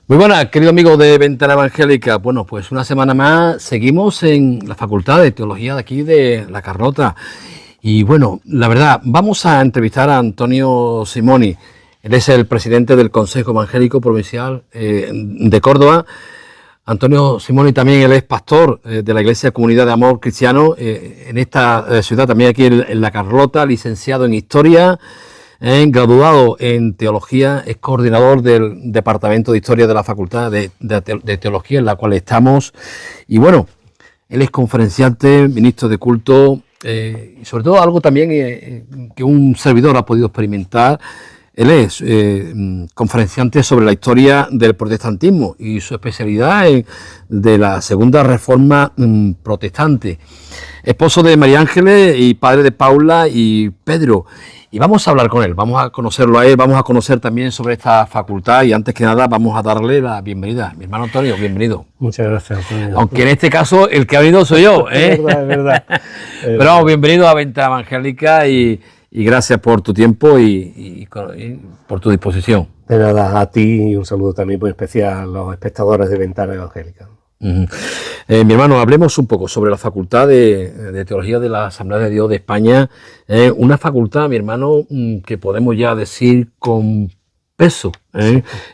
Muy buenas, querido amigo de Ventana Evangélica. Bueno, pues una semana más seguimos en la Facultad de Teología de aquí de La Carlota. Y bueno, la verdad, vamos a entrevistar a Antonio Simoni. Él es el presidente del Consejo Evangélico Provincial de Córdoba. Antonio Simoni también él es pastor de la Iglesia Comunidad de Amor Cristiano en esta ciudad, también aquí en La Carlota, licenciado en Historia. Graduado en Teología, es coordinador del Departamento de Historia de la Facultad de Teología en la cual estamos. Y bueno, él es conferenciante, ministro de culto y sobre todo algo también que un servidor ha podido experimentar. Él es conferenciante sobre la historia del protestantismo y su especialidad de la Segunda Reforma protestante. Esposo de María Ángeles y padre de Paula y Pedro. Y vamos a hablar con él, vamos a conocerlo a él, vamos a conocer también sobre esta facultad y antes que nada vamos a darle la bienvenida. Mi hermano Antonio, bienvenido. Muchas gracias, Antonio. Aunque en este caso el que ha venido soy yo, ¿eh? Es verdad, es verdad. Pero vamos, bienvenido a Ventana Evangélica y gracias por tu tiempo y por tu disposición. De nada, a ti y un saludo también muy especial a los espectadores de Ventana Evangélica. Mi hermano, hablemos un poco sobre la Facultad de Teología de la Asamblea de Dios de España. Una facultad, mi hermano, que podemos ya decir con peso,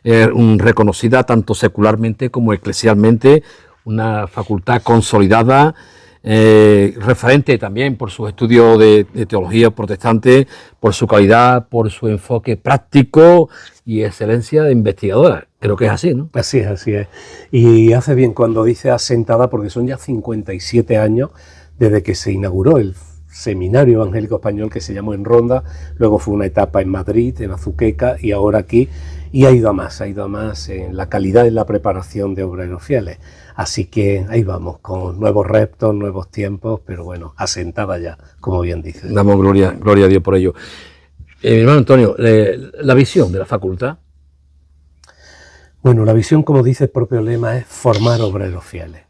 reconocida tanto secularmente como eclesialmente, una facultad consolidada, referente también por sus estudios de teología protestante, por su calidad, por su enfoque práctico y excelencia de investigadora. Creo que es así, ¿no? Así es, así es. Y hace bien cuando dice asentada, porque son ya 57 años desde que se inauguró el Seminario Evangélico Español, que se llamó en Ronda, luego fue una etapa en Madrid, en Azuqueca y ahora aquí, y ha ido a más en la calidad y la preparación de obreros fieles. Así que ahí vamos, con nuevos retos, nuevos tiempos, pero bueno, asentada ya, como bien dice. Damos gloria a Dios por ello. Mi hermano Antonio, la visión de la facultad. Bueno, la visión, como dice el propio lema, es formar obreros fieles.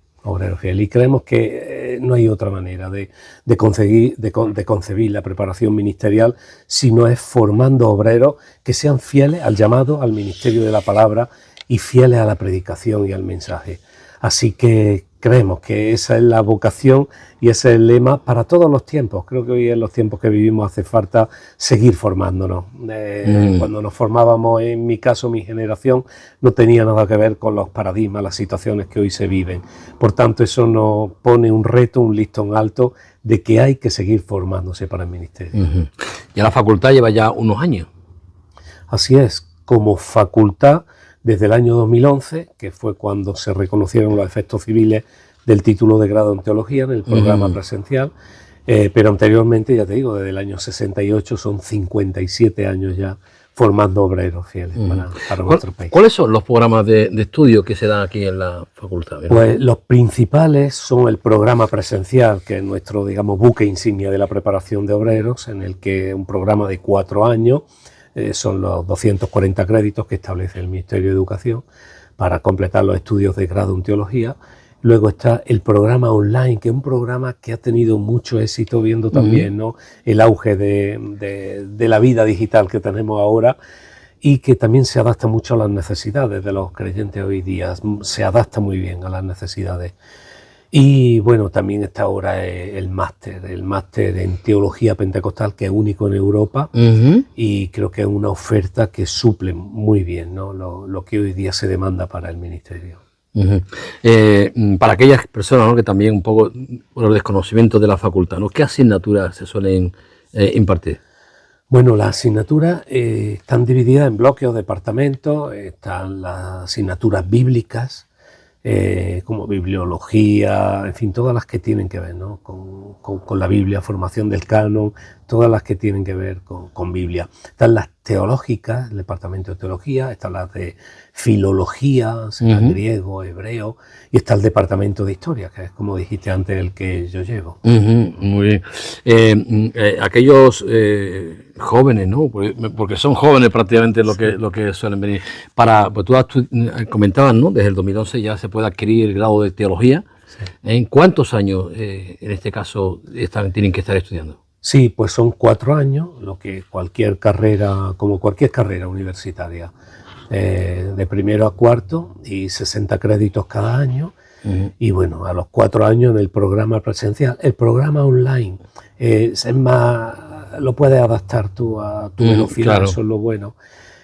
Y creemos que no hay otra manera de concebir la preparación ministerial si no es formando obreros que sean fieles al llamado, al ministerio de la palabra y fieles a la predicación y al mensaje. Así que creemos que esa es la vocación y ese es el lema para todos los tiempos. Creo que hoy en los tiempos que vivimos hace falta seguir formándonos. Cuando nos formábamos, en mi caso, mi generación, no tenía nada que ver con los paradigmas, las situaciones que hoy se viven. Por tanto, eso nos pone un reto, un listón alto de que hay que seguir formándose para el ministerio. Ya la facultad lleva ya unos años. Así es, como facultad, desde el año 2011, que fue cuando se reconocieron los efectos civiles del título de grado en teología en el programa presencial, pero anteriormente, ya te digo, desde el año 68 son 57 años ya formando obreros fieles para nuestro país. ¿Cuáles son los programas de estudio que se dan aquí en la facultad? Pues los principales son el programa presencial, que es nuestro, digamos, buque insignia de la preparación de obreros, en el que un programa de 4 años, son los 240 créditos que establece el Ministerio de Educación para completar los estudios de grado en teología. Luego está el programa online, que es un programa que ha tenido mucho éxito, viendo también, ¿no?, el auge de la vida digital que tenemos ahora y que también se adapta mucho a las necesidades de los creyentes hoy día, se adapta muy bien a las necesidades. Y bueno, también está ahora el máster en Teología Pentecostal, que es único en Europa, y creo que es una oferta que suple muy bien, ¿no?, lo que hoy día se demanda para el ministerio. Para aquellas personas, ¿no?, que también un poco por el desconocimiento de la facultad, ¿no?, ¿qué asignaturas se suelen impartir? Bueno, las asignaturas están divididas en bloques o departamentos. Están las asignaturas bíblicas, como bibliología, en fin, todas las que tienen que ver, ¿no?, con la Biblia, formación del canon, todas las que tienen que ver con Biblia. Están las teológicas, el departamento de teología, están las de filología, griego, hebreo, y está el departamento de historia, que es, como dijiste antes, el que yo llevo. Muy bien. Aquellos jóvenes, ¿no?, porque son jóvenes prácticamente lo que suelen venir. Pues tú comentabas, ¿no?, desde el 2011 ya se puede adquirir el grado de teología. Sí. ¿En cuántos años, en este caso, tienen que estar estudiando? Sí, pues son 4 años, lo que como cualquier carrera universitaria. de primero a cuarto y 60 créditos cada año. Y bueno, a los 4 años en el programa presencial. El programa online es más, lo puedes adaptar tú a tu velocidad, claro. Eso es lo bueno.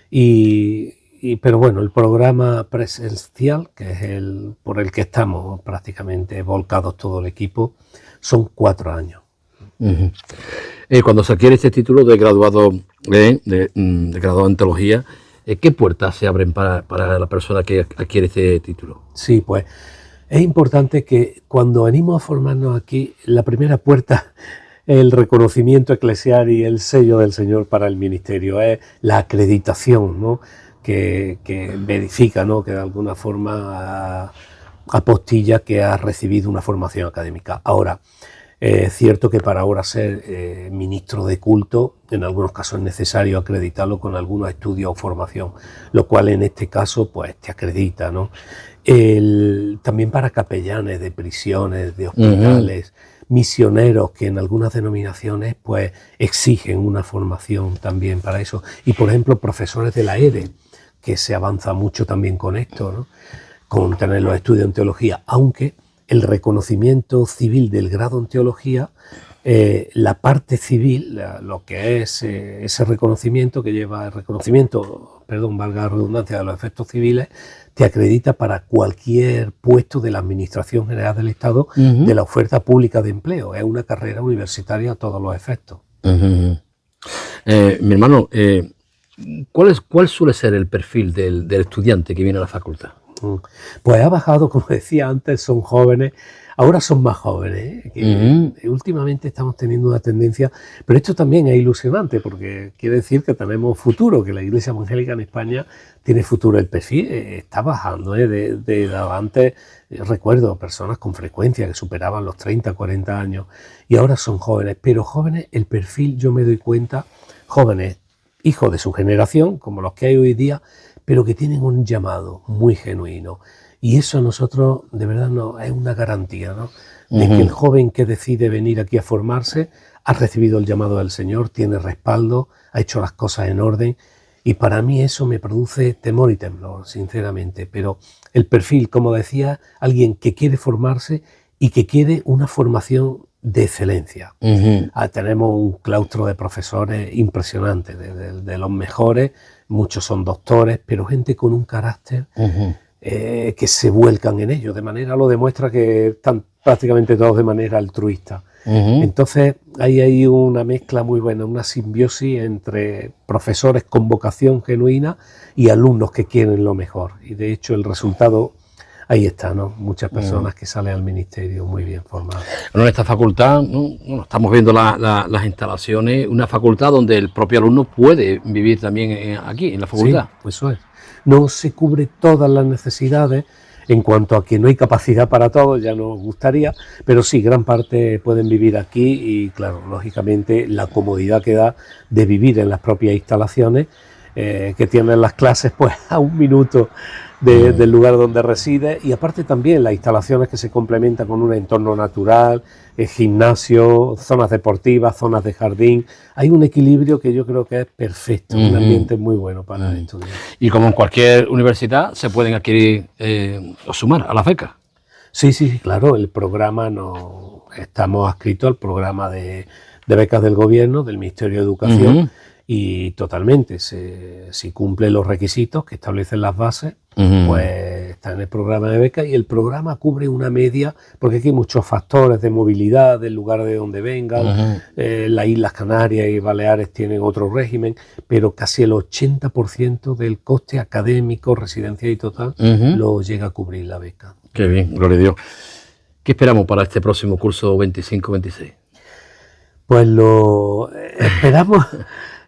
Pero bueno, el programa presencial, que es el por el que estamos prácticamente volcados todo el equipo, son 4 años. Cuando se adquiere este título de graduado, de graduado en teología, ¿qué puertas se abren para la persona que adquiere este título? Sí, pues es importante que cuando venimos a formarnos aquí, la primera puerta es el reconocimiento eclesial y el sello del Señor para el ministerio, es la acreditación, ¿no? que verifica, ¿no? Que de alguna forma apostilla que ha recibido una formación académica. Ahora, es cierto que para ahora ser ministro de culto, en algunos casos es necesario acreditarlo con algunos estudios o formación, lo cual en este caso pues te acredita, ¿no? También para capellanes de prisiones, de hospitales, misioneros que en algunas denominaciones pues exigen una formación también para eso. Y por ejemplo profesores de la ERE, que se avanza mucho también con esto, ¿no? Con tener los estudios en teología, aunque el reconocimiento civil del grado en teología, la parte civil, lo que es ese reconocimiento que lleva el reconocimiento, valga la redundancia, de los efectos civiles, te acredita para cualquier puesto de la Administración General del Estado de la oferta pública de empleo. Es una carrera universitaria a todos los efectos. Mi hermano, ¿cuál suele ser el perfil del estudiante que viene a la facultad? Pues ha bajado, como decía antes, son jóvenes, ahora son más jóvenes, que últimamente estamos teniendo una tendencia, pero esto también es ilusionante porque quiere decir que tenemos futuro, que la Iglesia Evangélica en España tiene futuro. El perfil está bajando, de antes recuerdo personas con frecuencia que superaban los 30, 40 años y ahora son jóvenes, pero jóvenes, el perfil yo me doy cuenta, jóvenes, hijos de su generación, como los que hay hoy día, pero que tienen un llamado muy genuino. Y eso a nosotros, de verdad, es una garantía, ¿no? De que el joven que decide venir aquí a formarse ha recibido el llamado del Señor, tiene respaldo, ha hecho las cosas en orden. Y para mí eso me produce temor y temblor, sinceramente. Pero el perfil, como decía, alguien que quiere formarse y que quiere una formación de excelencia. Tenemos un claustro de profesores impresionante, de los mejores, muchos son doctores, pero gente con un carácter que se vuelcan en ello, de manera, lo demuestra que están prácticamente todos de manera altruista. Entonces hay una mezcla muy buena, una simbiosis entre profesores con vocación genuina y alumnos que quieren lo mejor. Y de hecho el resultado ahí está, ¿no? Muchas personas que salen al ministerio muy bien formadas. Bueno, en esta facultad, ¿no? Bueno, estamos viendo las instalaciones, una facultad donde el propio alumno puede vivir también aquí, en la facultad. Sí, pues eso es. No se cubre todas las necesidades en cuanto a que no hay capacidad para todos, ya nos gustaría, pero sí, gran parte pueden vivir aquí y, claro, lógicamente la comodidad que da de vivir en las propias instalaciones, que tienen las clases pues a 1 minuto del lugar donde reside, y aparte también las instalaciones que se complementan con un entorno natural, gimnasio, zonas deportivas, zonas de jardín. Hay un equilibrio que yo creo que es perfecto, un ambiente muy bueno para estudiar. Y como en cualquier universidad, se pueden adquirir o sumar a las becas. Sí, claro, el programa estamos adscritos al programa de becas del gobierno, del Ministerio de Educación, y totalmente, si cumple los requisitos que establecen las bases, pues está en el programa de becas, y el programa cubre una media, porque aquí hay muchos factores de movilidad del lugar de donde vengan. Las Islas Canarias y Baleares tienen otro régimen, pero casi el 80% del coste académico, residencial y total lo llega a cubrir la beca. Qué bien, gloria a Dios. ¿Qué esperamos para este próximo curso 25-26? Pues lo esperamos.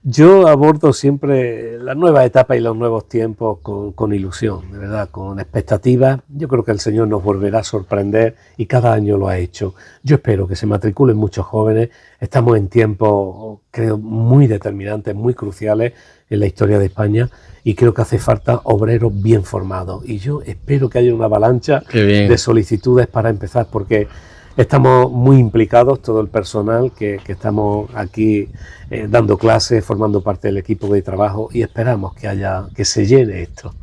Yo abordo siempre las nuevas etapas y los nuevos tiempos con ilusión, de verdad, con expectativas. Yo creo que el Señor nos volverá a sorprender y cada año lo ha hecho. Yo espero que se matriculen muchos jóvenes. Estamos en tiempos, creo, muy determinantes, muy cruciales en la historia de España, y creo que hace falta obreros bien formados. Y yo espero que haya una avalancha de solicitudes para empezar, porque Estamos muy implicados, todo el personal que estamos aquí dando clases, formando parte del equipo de trabajo, y esperamos que se llene esto.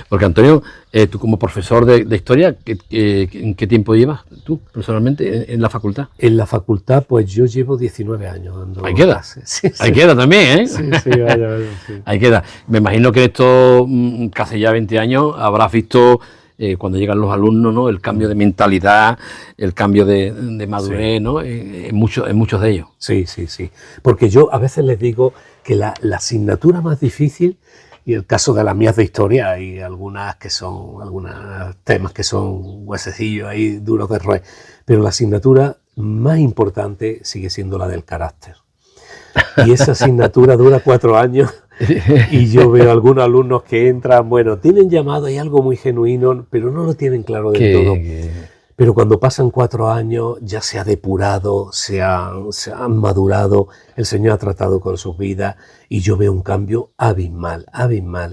Porque Antonio, tú como profesor de historia, ¿en qué tiempo llevas tú personalmente en la facultad? En la facultad, pues yo llevo 19 años dando clases. Sí, Ahí queda también, ¿eh? Sí, vaya, sí. Ahí queda. Me imagino que en estos casi ya 20 años habrás visto cuando llegan los alumnos, ¿no? El cambio de mentalidad, el cambio de madurez, sí, ¿no? En muchos de ellos. Sí. Porque yo a veces les digo que la asignatura más difícil, y el caso de las mías de historia, hay algunos temas que son huesecillos ahí duros de roer, pero la asignatura más importante sigue siendo la del carácter. Y esa asignatura dura 4 años. Y yo veo algunos alumnos que entran, bueno, tienen llamado, hay algo muy genuino, pero no lo tienen claro del todo. Pero cuando pasan 4 años ya se ha depurado, se han madurado, el Señor ha tratado con sus vidas y yo veo un cambio abismal.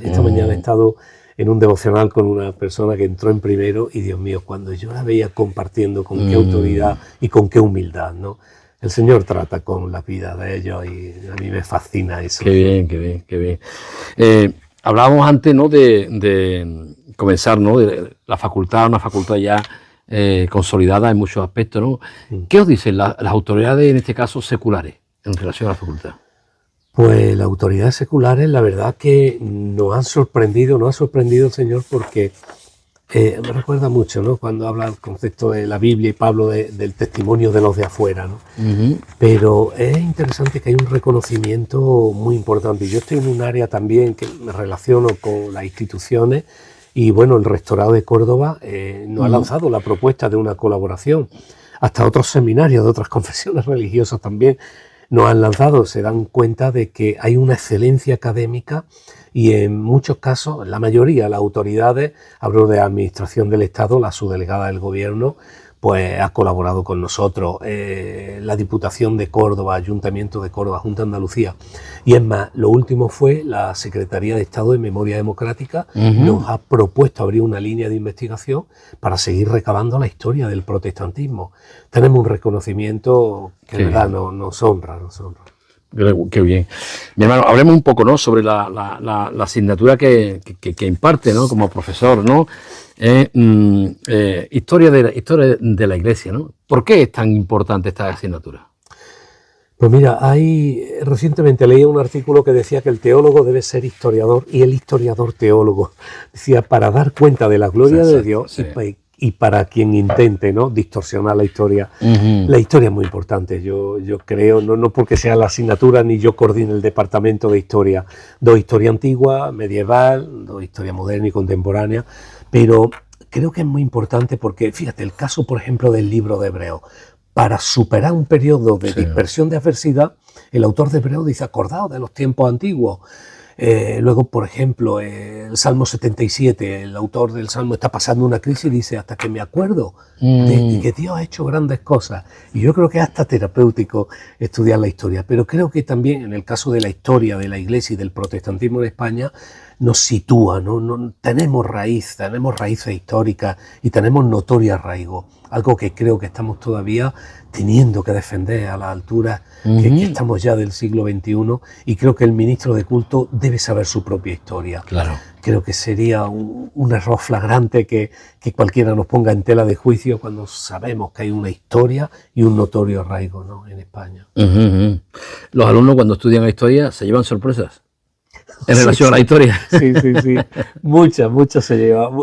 Esta mañana he estado en un devocional con una persona que entró en primero y, Dios mío, cuando yo la veía compartiendo con qué autoridad y con qué humildad, ¿no? El Señor trata con la vida de ellos y a mí me fascina eso. Qué bien. Hablábamos antes, ¿no? de comenzar, ¿no? De la facultad, una facultad ya consolidada en muchos aspectos, ¿no? ¿Qué os dicen las autoridades, en este caso seculares, en relación a la facultad? Pues las autoridades seculares, la verdad que nos ha sorprendido el Señor, porque me recuerda mucho, ¿no? Cuando habla el concepto de la Biblia y Pablo del testimonio de los de afuera, ¿no? Pero es interesante que hay un reconocimiento muy importante. Yo estoy en un área también que me relaciono con las instituciones y, bueno, el Rectorado de Córdoba nos ha lanzado la propuesta de una colaboración. Hasta otros seminarios de otras confesiones religiosas también nos han lanzado. Se dan cuenta de que hay una excelencia académica y en muchos casos, en la mayoría, las autoridades, hablo de Administración del Estado, la subdelegada del Gobierno, pues ha colaborado con nosotros, la Diputación de Córdoba, Ayuntamiento de Córdoba, Junta de Andalucía. Y es más, lo último fue la Secretaría de Estado de Memoria Democrática, nos ha propuesto abrir una línea de investigación para seguir recabando la historia del protestantismo. Tenemos un reconocimiento que de verdad nos honra. Qué bien. Mi hermano, hablemos un poco, ¿no? Sobre la asignatura que imparte, ¿no? Como profesor, ¿no? Historia de la Iglesia, ¿no? ¿Por qué es tan importante esta asignatura? Pues mira, recientemente leí un artículo que decía que el teólogo debe ser historiador y el historiador teólogo. Decía, para dar cuenta de la gloria de Dios, sí. Y para quien intente, ¿no?, distorsionar la historia. La historia es muy importante, yo creo, no porque sea la asignatura ni yo coordine el departamento de historia. Doy historia antigua, medieval, doy historia moderna y contemporánea, pero creo que es muy importante porque, fíjate, el caso, por ejemplo, del libro de Hebreos. Para superar un periodo de dispersión de adversidad, el autor de Hebreos dice, acordaos de los tiempos antiguos. Luego, por ejemplo, el Salmo 77, el autor del Salmo está pasando una crisis y dice, hasta que me acuerdo de que Dios ha hecho grandes cosas. Y yo creo que es hasta terapéutico estudiar la historia, pero creo que también en el caso de la historia de la Iglesia y del protestantismo en España, nos sitúa, ¿no? Tenemos raíces históricas y tenemos notorio arraigo, algo que creo que estamos todavía teniendo que defender a la altura que estamos ya del siglo XXI, y creo que el ministro de culto debe saber su propia historia. Claro. Creo que sería un error flagrante que cualquiera nos ponga en tela de juicio cuando sabemos que hay una historia y un notorio arraigo, ¿no?, en España. Los alumnos, cuando estudian la historia, se llevan sorpresas en relación a la historia. Sí. Muchas se llevan.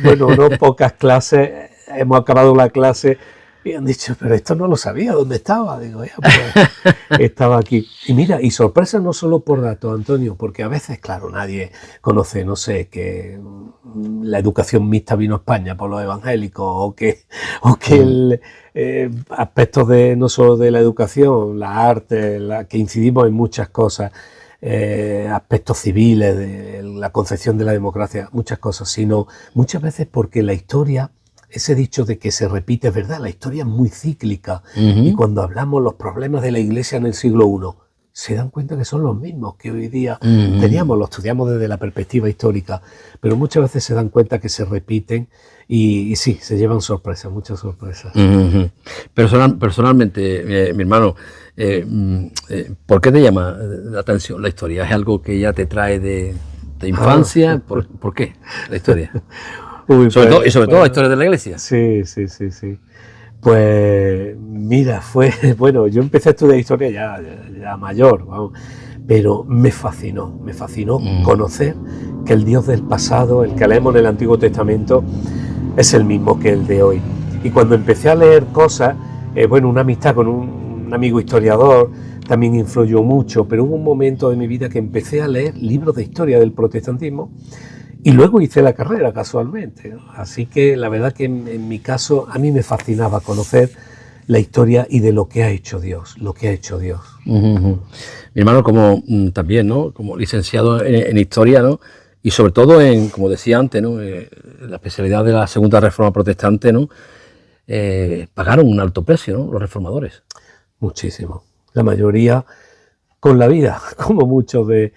Bueno, no pocas clases. Hemos acabado la clase y han dicho, pero esto no lo sabía, ¿dónde estaba? Digo, ya, pues estaba aquí. Y mira, y sorpresa no solo por datos, Antonio, porque a veces, claro, nadie conoce, no sé, que la educación mixta vino a España por los evangélicos, o que aspectos de no solo de la educación, la arte, que incidimos en muchas cosas, aspectos civiles, de la concepción de la democracia, muchas cosas, sino muchas veces porque la historia, ese dicho de que se repite es verdad, la historia es muy cíclica, y cuando hablamos los problemas de la Iglesia en el siglo I, se dan cuenta que son los mismos que hoy día teníamos, lo estudiamos desde la perspectiva histórica, pero muchas veces se dan cuenta que se repiten y sí, se llevan sorpresas, muchas sorpresas. Personalmente, mi hermano, ¿por qué te llama la atención la historia? ¿Es algo que ya te trae de infancia? ¿Por qué la historia? Sobre todo la historia de la iglesia. Sí. Pues mira, bueno, yo empecé a estudiar historia ya mayor, vamos, pero me fascinó conocer que el Dios del pasado, el que leemos en el Antiguo Testamento, es el mismo que el de hoy. Y cuando empecé a leer cosas, una amistad con un amigo historiador también influyó mucho, pero hubo un momento de mi vida que empecé a leer libros de historia del protestantismo. Y luego hice la carrera casualmente, ¿no? Así que la verdad que en mi caso a mí me fascinaba conocer la historia y de lo que ha hecho Dios, Mi hermano, como también, ¿no? Como licenciado en historia, ¿no? Y sobre todo en, como decía antes, ¿no? La especialidad de la Segunda Reforma Protestante, ¿no? Pagaron un alto precio, ¿no? Los reformadores. Muchísimo. La mayoría con la vida, como muchos de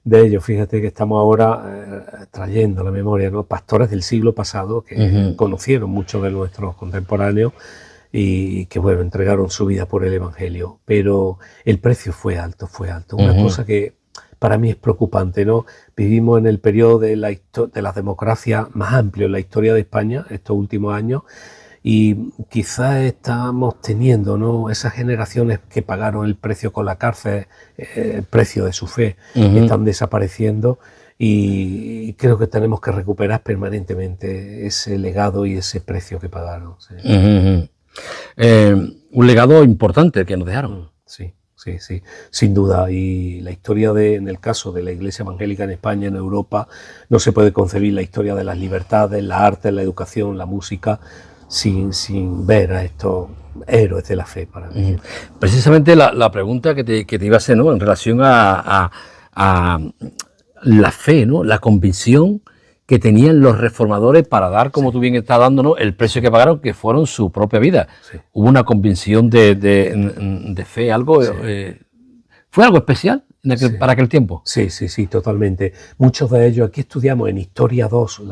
ellos. Fíjate que estamos ahora trayendo a la memoria, ¿no? Pastores del siglo pasado que conocieron muchos de nuestros contemporáneos y que, bueno, entregaron su vida por el Evangelio. Pero el precio fue alto. Una cosa que para mí es preocupante, ¿no? Vivimos en el periodo de la democracia más amplio en la historia de España estos últimos años. Y quizás estamos teniendo, ¿no? Esas generaciones que pagaron el precio con la cárcel, el precio de su fe, están desapareciendo y creo que tenemos que recuperar permanentemente ese legado y ese precio que pagaron. Sí. Un legado importante que nos dejaron. Sí, sin duda. Y la historia en el caso de la Iglesia Evangélica en España, en Europa, no se puede concebir la historia de las libertades, la arte, la educación, la música, sin ver a estos héroes de la fe para mí. Precisamente la pregunta que te iba a hacer, ¿no? En relación a la fe, ¿no? La convicción que tenían los reformadores para dar, como tú bien estás dando, ¿no? El precio que pagaron, que fueron su propia vida. Sí. Hubo una convicción de fe, algo... Sí. ¿Fue algo especial para aquel tiempo? Sí, totalmente. Muchos de ellos, aquí estudiamos en Historia 2,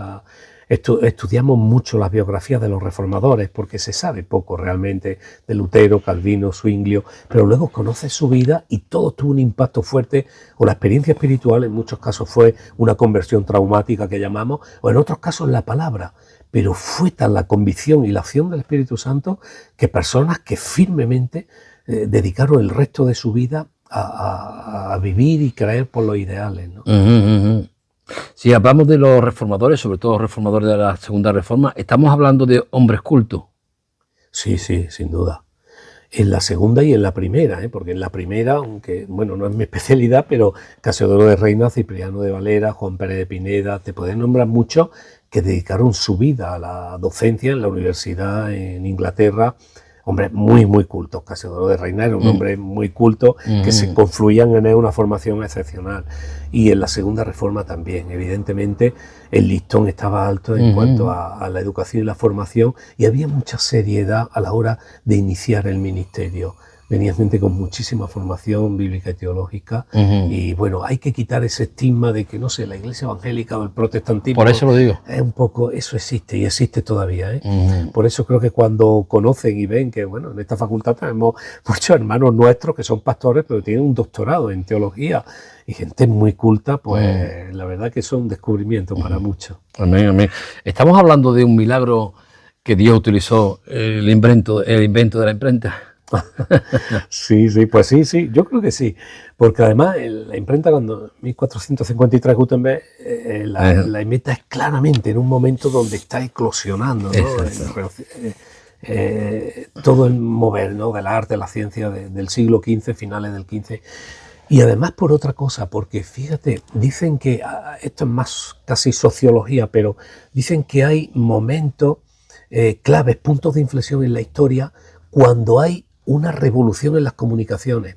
estudiamos mucho las biografías de los reformadores porque se sabe poco realmente de Lutero, Calvino, Zwinglio, pero luego conoces su vida y todo tuvo un impacto fuerte, o la experiencia espiritual en muchos casos fue una conversión traumática que llamamos, o en otros casos la palabra, pero fue tal la convicción y la acción del Espíritu Santo que personas que firmemente dedicaron el resto de su vida a vivir y creer por los ideales, ¿no? Si hablamos de los reformadores, sobre todo los reformadores de la Segunda Reforma, ¿estamos hablando de hombres cultos? Sí, sin duda. En la segunda y en la primera, porque en la primera, aunque bueno, no es mi especialidad, pero Casiodoro de Reina, Cipriano de Valera, Juan Pérez de Pineda, te pueden nombrar muchos que dedicaron su vida a la docencia en la universidad en Inglaterra. Hombres muy cultos. Casiodoro de Reina era un hombre muy culto que se confluían en él una formación excepcional. Y en la Segunda Reforma también, evidentemente, el listón estaba alto en cuanto a la educación y la formación y había mucha seriedad a la hora de iniciar el ministerio. Venía gente con muchísima formación bíblica y teológica y bueno, hay que quitar ese estigma de que, no sé, la Iglesia Evangélica o el protestantismo... Por eso lo digo. Es un poco, eso existe y existe todavía, Por eso creo que cuando conocen y ven que, bueno, en esta facultad tenemos muchos hermanos nuestros que son pastores, pero tienen un doctorado en teología y gente muy culta, pues la verdad que eso es un descubrimiento para muchos. Amén. Estamos hablando de un milagro que Dios utilizó, el invento de la imprenta. Sí, yo creo que sí, porque además la imprenta cuando 1453 Gutenberg la imita es claramente en un momento donde está eclosionando, ¿no? Todo el mover, ¿no? del arte, la ciencia del siglo XV, finales del XV. Y además por otra cosa, porque fíjate, dicen que, esto es más casi sociología, pero dicen que hay momentos claves, puntos de inflexión en la historia cuando hay una revolución en las comunicaciones.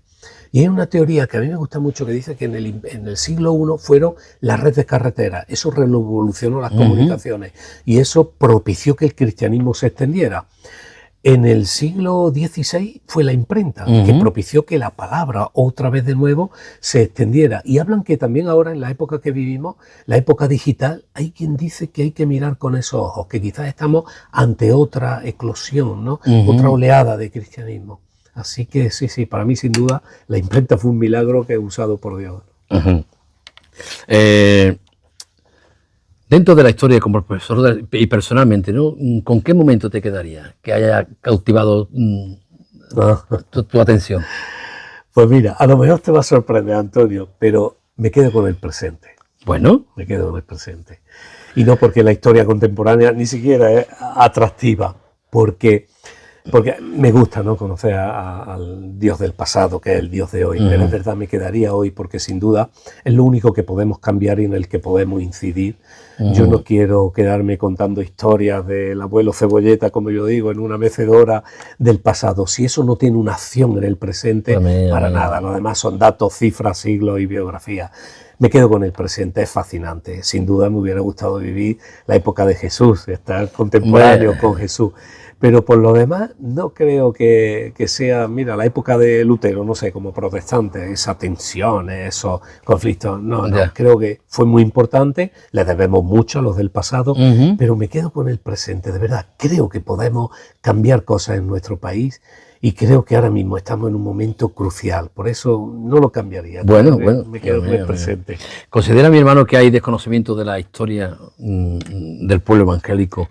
Y hay una teoría que a mí me gusta mucho que dice que en el siglo I fueron las redes de carreteras. Eso revolucionó las comunicaciones y eso propició que el cristianismo se extendiera. En el siglo XVI fue la imprenta que propició que la palabra otra vez de nuevo se extendiera. Y hablan que también ahora en la época que vivimos, la época digital, hay quien dice que hay que mirar con esos ojos, que quizás estamos ante otra eclosión, ¿no? Otra oleada de cristianismo. Así que sí, para mí sin duda la imprenta fue un milagro que he usado por Dios. Dentro de la historia como profesor y personalmente, ¿no? ¿Con qué momento te quedaría que haya cautivado tu atención? Pues mira, a lo mejor te va a sorprender, Antonio, pero me quedo con el presente. Bueno. Me quedo con el presente. Y no porque la historia contemporánea ni siquiera es atractiva, porque me gusta, ¿no?, conocer al Dios del pasado, que es el Dios de hoy. Pero es verdad, me quedaría hoy porque sin duda es lo único que podemos cambiar y en el que podemos incidir. Yo no quiero quedarme contando historias del abuelo Cebolleta, como yo digo, en una mecedora del pasado. Si eso no tiene una acción en el presente, para nada. Lo demás son datos, cifras, siglos y biografías. Me quedo con el presente, es fascinante. Sin duda me hubiera gustado vivir la época de Jesús, estar contemporáneo con Jesús. Pero por lo demás no creo que sea, mira, la época de Lutero, no sé, como protestante, esa tensión, esos conflictos, no, creo que fue muy importante, le debemos mucho a los del pasado, pero me quedo con el presente, de verdad, creo que podemos cambiar cosas en nuestro país y creo que ahora mismo estamos en un momento crucial, por eso no lo cambiaría. Bueno, me quedo con el presente. ¿Considera mi hermano que hay desconocimiento de la historia del pueblo evangélico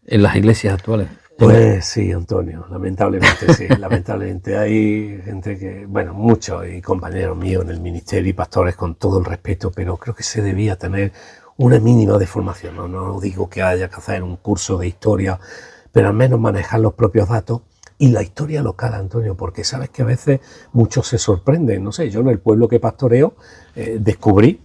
en las iglesias actuales? Pues sí, Antonio, lamentablemente sí, lamentablemente hay gente que, bueno, muchos y compañeros míos en el ministerio y pastores con todo el respeto, pero creo que se debía tener una mínima de formación, no digo que haya que hacer un curso de historia, pero al menos manejar los propios datos y la historia local, Antonio, porque sabes que a veces muchos se sorprenden, no sé, yo en el pueblo que pastoreo descubrí,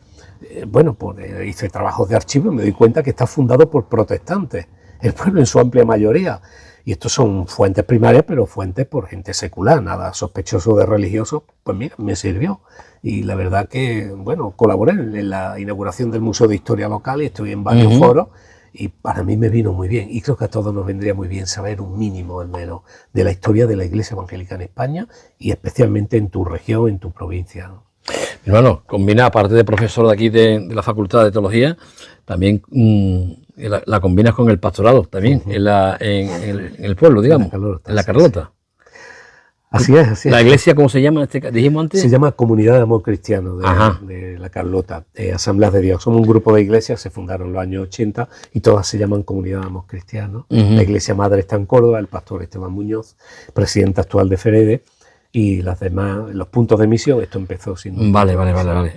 hice trabajos de archivo y me doy cuenta que está fundado por protestantes. El pueblo en su amplia mayoría. Y estos son fuentes primarias, pero fuentes por gente secular, nada sospechoso de religioso. Pues mira, me sirvió. Y la verdad que, bueno, colaboré en la inauguración del Museo de Historia Local y estoy en varios foros y para mí me vino muy bien. Y creo que a todos nos vendría muy bien saber un mínimo, al menos, de la historia de la Iglesia Evangélica en España y especialmente en tu región, en tu provincia, ¿no? Mi hermano, combina, aparte de profesor de aquí de la Facultad de Teología, también la combinas con el pastorado, también, en el pueblo, digamos, en la Carlota. Así es. ¿La iglesia cómo se llama? ¿Dijimos antes? Se llama Comunidad de Amor Cristiano de la Carlota, Asambleas de Dios. Somos un grupo de iglesias, se fundaron en los años 80 y todas se llaman Comunidad de Amor Cristiano. La iglesia madre está en Córdoba, el pastor Esteban Muñoz, presidente actual de FEREDE. Y las demás, los puntos de misión, esto empezó sin... Vale,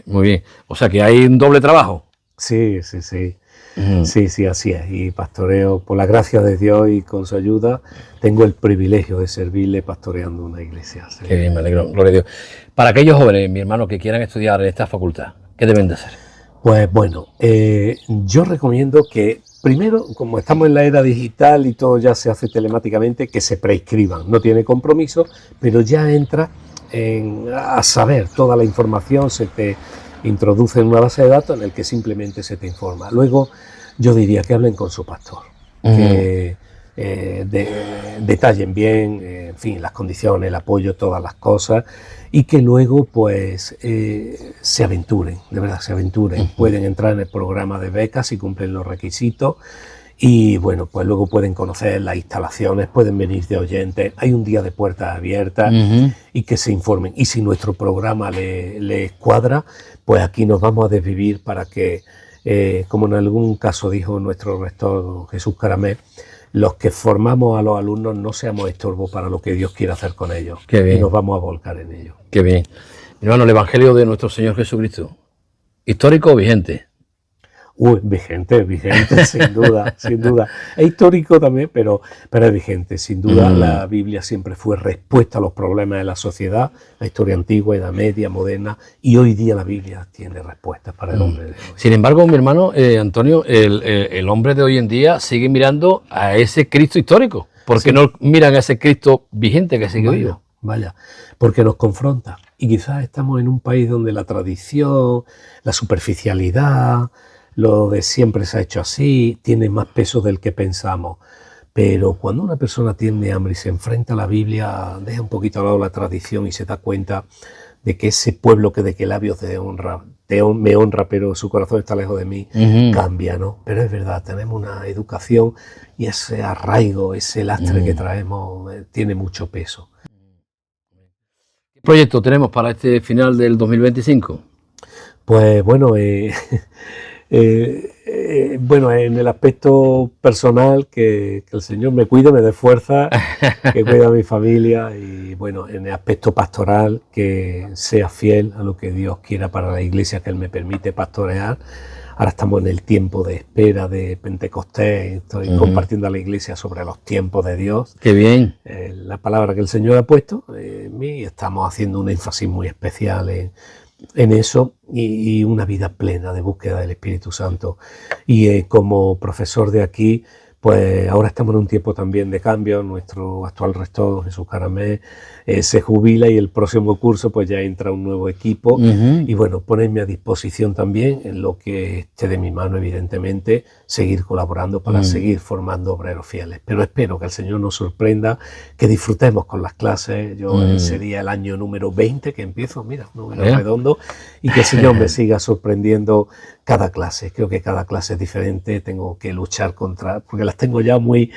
muy bien. O sea que hay un doble trabajo. Sí. Sí, así es. Y pastoreo, por la gracia de Dios y con su ayuda, tengo el privilegio de servirle pastoreando una iglesia. Sí. Qué bien, me alegro, gloria a Dios. Para aquellos jóvenes, mi hermano, que quieran estudiar en esta facultad, ¿qué deben de hacer? Pues bueno, yo recomiendo que primero, como estamos en la era digital y todo ya se hace telemáticamente, que se prescriban. No tiene compromiso, pero ya entra a saber toda la información, se te introduce en una base de datos en el que simplemente se te informa. Luego, yo diría que hablen con su pastor, que detallen bien, en fin, las condiciones, el apoyo, todas las cosas, y que luego, pues, se aventuren, de verdad, se aventuren. Pueden entrar en el programa de becas si cumplen los requisitos. Y bueno, pues luego pueden conocer las instalaciones, pueden venir de oyentes, hay un día de puertas abiertas y que se informen. Y si nuestro programa les cuadra, pues aquí nos vamos a desvivir para que, como en algún caso dijo nuestro rector Jesús Caramé, los que formamos a los alumnos no seamos estorbo para lo que Dios quiere hacer con ellos. Qué bien. Y nos vamos a volcar en ello. Qué bien. Mi hermano, el Evangelio de nuestro Señor Jesucristo, ¿histórico o vigente? Vigente, sin duda, sin duda. Es histórico también, pero es vigente. Sin duda, la Biblia siempre fue respuesta a los problemas de la sociedad, la historia antigua, Edad Media, moderna, y hoy día la Biblia tiene respuestas para el hombre de hoy. Sin embargo, mi hermano Antonio, el hombre de hoy en día sigue mirando a ese Cristo histórico. ¿Por qué no miran a ese Cristo vigente que sigue vivo? Vaya, porque nos confronta. Y quizás estamos en un país donde la tradición, la superficialidad, lo de siempre se ha hecho así, tiene más peso del que pensamos. Pero cuando una persona tiene hambre y se enfrenta a la Biblia, deja un poquito a lado la tradición y se da cuenta de que ese pueblo que de que labios me honra, pero su corazón está lejos de mí, cambia, ¿no? Pero es verdad, tenemos una educación y ese arraigo, ese lastre que traemos, tiene mucho peso. ¿Qué proyecto tenemos para este final del 2025? Pues bueno, bueno, en el aspecto personal, que el Señor me cuide, me dé fuerza, que cuide a mi familia, y bueno, en el aspecto pastoral, que sea fiel a lo que Dios quiera para la iglesia que Él me permite pastorear. Ahora estamos en el tiempo de espera de Pentecostés, estoy compartiendo a la iglesia sobre los tiempos de Dios. ¡Qué bien! La palabra que el Señor ha puesto en mí, y estamos haciendo un énfasis muy especial en eso, y una vida plena de búsqueda del Espíritu Santo. Y como profesor de aquí, pues ahora estamos en un tiempo también de cambio. Nuestro actual rector, Jesús Caramé, se jubila, y el próximo curso pues ya entra un nuevo equipo. Y bueno, ponerme a disposición también en lo que esté de mi mano, evidentemente, seguir colaborando para seguir formando obreros fieles. Pero espero que el Señor nos sorprenda, que disfrutemos con las clases. Yo sería el año número 20 que empiezo, mira, número redondo, y que el Señor me siga sorprendiendo cada clase. Creo que cada clase es diferente, tengo que luchar porque las tengo ya muy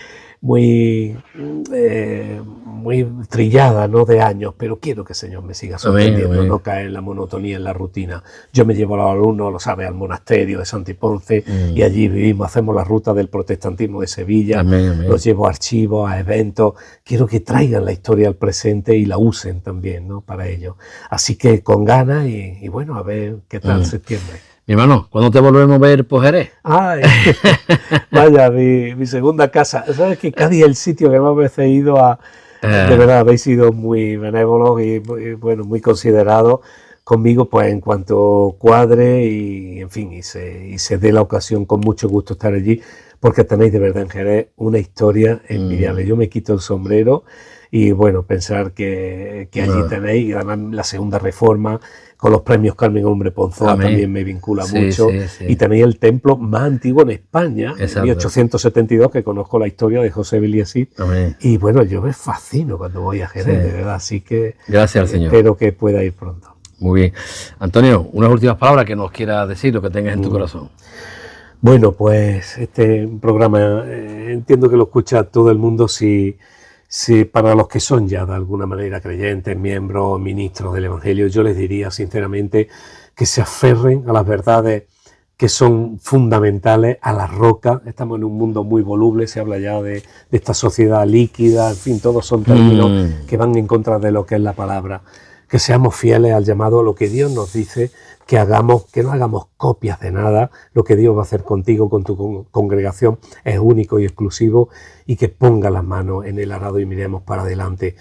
trillada, ¿no?, de años, pero quiero que el Señor me siga sorprendiendo, no caer en la monotonía, en la rutina. Yo me llevo a los alumnos, lo sabe, al monasterio de Santiponce, y allí vivimos, hacemos la ruta del protestantismo de Sevilla, los llevo a archivos, a eventos. Quiero que traigan la historia al presente y la usen también, ¿no?, para ello. Así que con ganas, y bueno, a ver qué tal septiembre. Mi hermano, ¿cuándo te volvemos a ver por Jerez? Ay, vaya, mi segunda casa. ¿Sabes que Cádiz es el sitio que más veces he ido a? De verdad, habéis sido muy benévolos y bueno, muy considerados conmigo, pues en cuanto cuadre y en fin, y se dé la ocasión, con mucho gusto estar allí, porque tenéis de verdad en Jerez una historia envidiable. Yo me quito el sombrero, y bueno, pensar que allí tenéis, y además la segunda reforma, con los premios Carmen Hombre Ponzoa, también me vincula mucho. Y tenéis el templo más antiguo en España, en 1872, que conozco la historia de José Biliasí. Y bueno, yo me fascino cuando voy a Jerez, de verdad. Así que gracias al Señor. Espero que pueda ir pronto. Muy bien. Antonio, unas últimas palabras que nos quieras decir, lo que tengas en tu corazón. Bueno, pues este programa entiendo que lo escucha todo el mundo. Si para los que son ya de alguna manera creyentes, miembros, ministros del Evangelio, yo les diría sinceramente que se aferren a las verdades que son fundamentales, a la roca. Estamos en un mundo muy voluble, se habla ya de esta sociedad líquida, en fin, todos son términos que van en contra de lo que es la palabra. Que seamos fieles al llamado, a lo que Dios nos dice que hagamos, que no hagamos copias de nada. Lo que Dios va a hacer contigo, con tu congregación, es único y exclusivo, y que ponga las manos en el arado y miremos para adelante.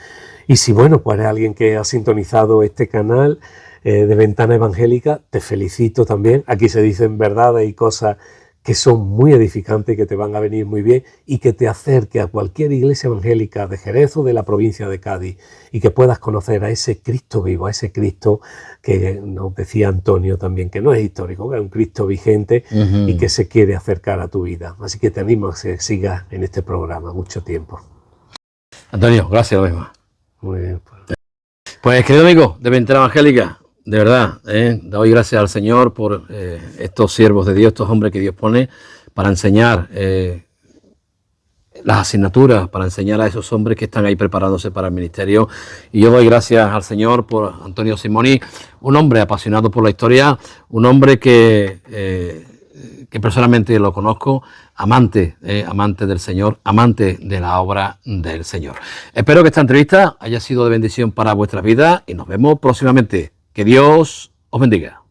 Y si, bueno, pues eres alguien que ha sintonizado este canal de Ventana Evangélica, te felicito también. Aquí se dicen verdades y cosas que son muy edificantes y que te van a venir muy bien, y que te acerque a cualquier iglesia evangélica de Jerez o de la provincia de Cádiz, y que puedas conocer a ese Cristo vivo, a ese Cristo que nos decía Antonio también, que no es histórico, que es un Cristo vigente y que se quiere acercar a tu vida. Así que te animo a que sigas en este programa mucho tiempo. Antonio, gracias lo mismo. Muy bien. Pues querido amigo de Ventana Evangélica, de verdad, doy gracias al Señor por estos siervos de Dios, estos hombres que Dios pone para enseñar las asignaturas, para enseñar a esos hombres que están ahí preparándose para el ministerio. Y yo doy gracias al Señor por Antonio Simoni, un hombre apasionado por la historia, un hombre que personalmente lo conozco, amante del Señor, amante de la obra del Señor. Espero que esta entrevista haya sido de bendición para vuestras vidas, y nos vemos próximamente. Que Dios os bendiga.